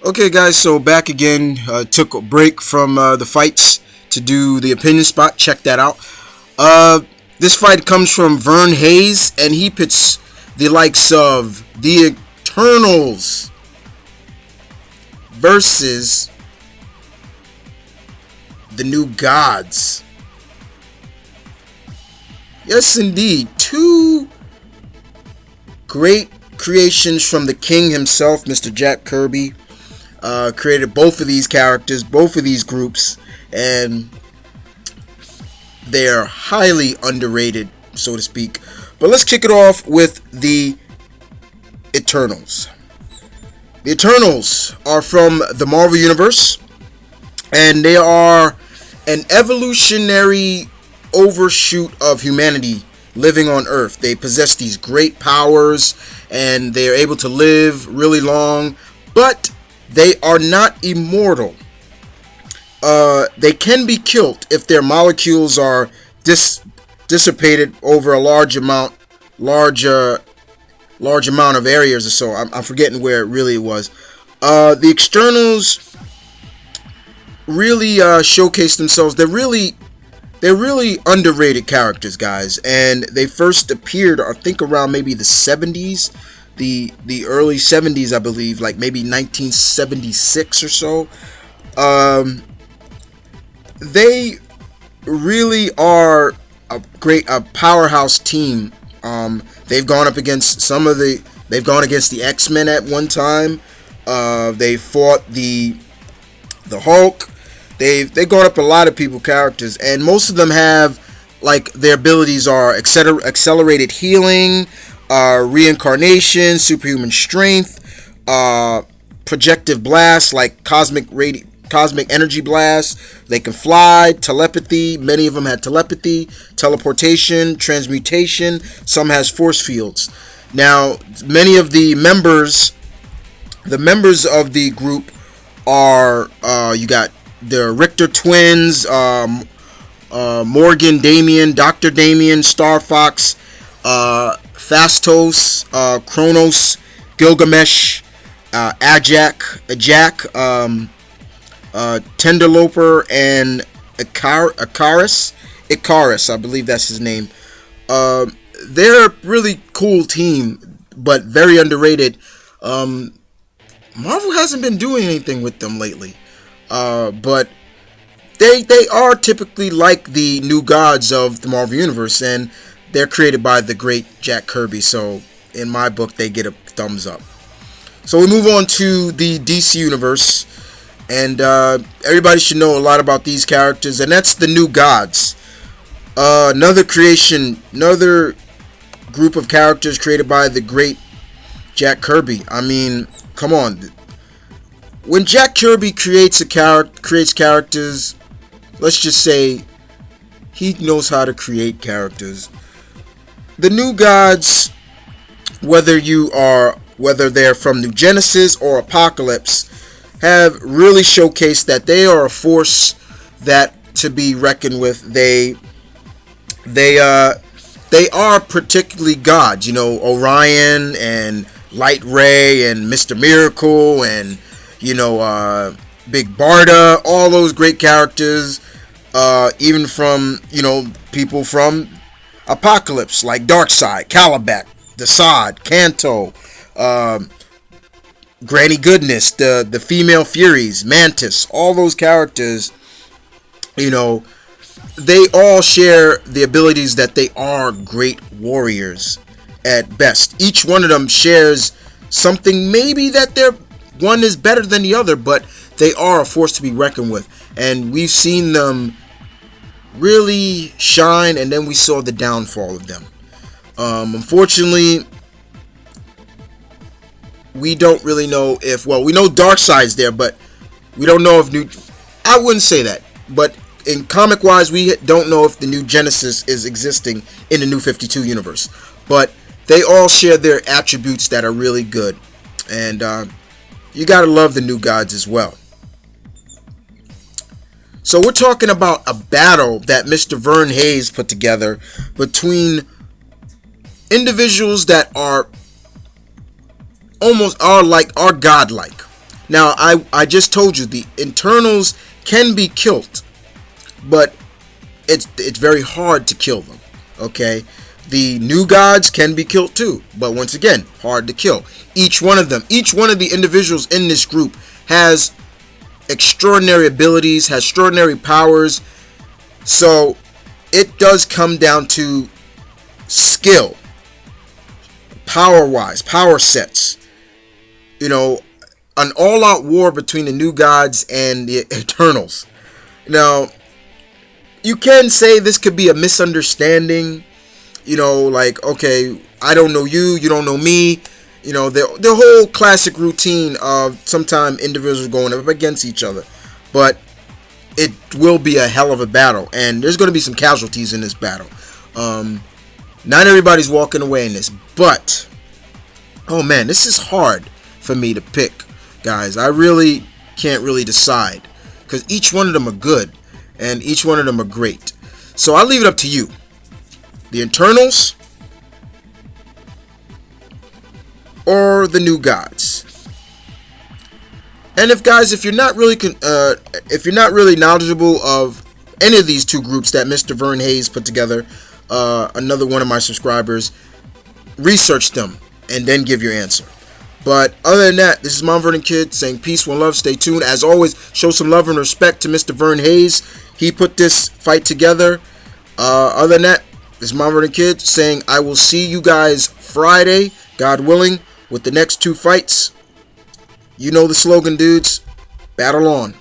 Okay, guys, so back again. Took a break from the fights to do the opinion spot. Check that out. Uh, this fight comes from VernHayes, and he pits the likes of the Eternals versus the New Gods. Yes, indeed. Two great creations from the king himself, Mr. Jack Kirby. Created both of these characters, both of these groups, and they're highly underrated, so to speak. But let's kick it off with the Eternals. The Eternals are from the Marvel Universe, and they are an evolutionary overshoot of humanity living on Earth. They possess these great powers, and they are able to live really long, but they are not immortal. They can be killed if their molecules are dissipated over a large amount of areas or so. I'm forgetting where it really was. The Externals really showcase themselves. They're really underrated characters, guys, and they first appeared, I think, around maybe the 70s. The early 70s, I believe, like maybe 1976 or so. They really are a powerhouse team. They've gone up against they've gone against the X-Men at one time. They fought the Hulk. They've gone up a lot of characters, and most of them have, like, their abilities are accelerated healing, reincarnation, superhuman strength, projective blast, like cosmic energy blast. They can fly, telepathy. Many of them had telepathy, teleportation, transmutation. Some has force fields. Now, many of the members of the group are you got the Richter twins, Morgan, Damien, Dr. Damien, Star Fox, Phastos, Kronos, Gilgamesh, Ajak, Tenderloper, and Icarus, I believe that's his name. They're a really cool team, but very underrated. Marvel hasn't been doing anything with them lately. But they are typically like the New Gods of the Marvel Universe, and they're created by the great Jack Kirby. So in my book, they get a thumbs up. So we move on to the DC Universe, and everybody should know a lot about these characters, and that's the New Gods. Another group of characters created by the great Jack Kirby. I mean, come on. When Jack Kirby creates characters, let's just say he knows how to create characters. The New Gods, whether they're from New Genesis or Apocalypse, have really showcased that they are a force that to be reckoned with. They are particularly gods, Orion and Light Ray and Mr. Miracle and Big Barda, all those great characters, even from people from Apocalypse like Darkseid, Calabac, Desaad, Kanto, Granny Goodness, the female Furies, Mantis, all those characters, they all share the abilities that they are great warriors at best. Each one of them shares something, maybe that one is better than the other, but they are a force to be reckoned with. And we've seen them really shine, and then we saw the downfall of them. Unfortunately, we don't really know we know Darkseid's there, but we don't know if I wouldn't say that, but in comic wise, we don't know if the New Genesis is existing in the New 52 universe. But they all share their attributes that are really good, and you gotta love the New Gods as well. So we're talking about a battle that Mr. VernHayes put together between individuals that are godlike. Now, I just told you the internals can be killed, but it's very hard to kill them. Okay, the new gods can be killed too, but once again, hard to kill. Each one of them, each one of the individuals in this group has extraordinary abilities, has extraordinary powers. So it does come down to skill, power-wise, power sets. You know, an all-out war between the new gods and the Eternals. Now, you can say this could be a misunderstanding. You know, like, okay, I don't know you, you don't know me. You know, the whole classic routine of sometimes individuals going up against each other. But it will be a hell of a battle, and there's going to be some casualties in this battle. Not everybody's walking away in this, but oh man, this is hard for me to pick, guys. I really can't really decide because each one of them are good and each one of them are great. So I'll leave it up to you. The Eternals or the new gods. And if you're not really knowledgeable of any of these two groups that Mr. VernHayes put together, another one of my subscribers, research them and then give your answer. But other than that, this is Mom Vernon Kid saying peace, one love. Stay tuned. As always, show some love and respect to Mr. VernHayes. He put this fight together. Other than that, this is Mom Vernon Kid saying I will see you guys Friday, God willing, with the next two fights. You know the slogan, dudes. Battle on.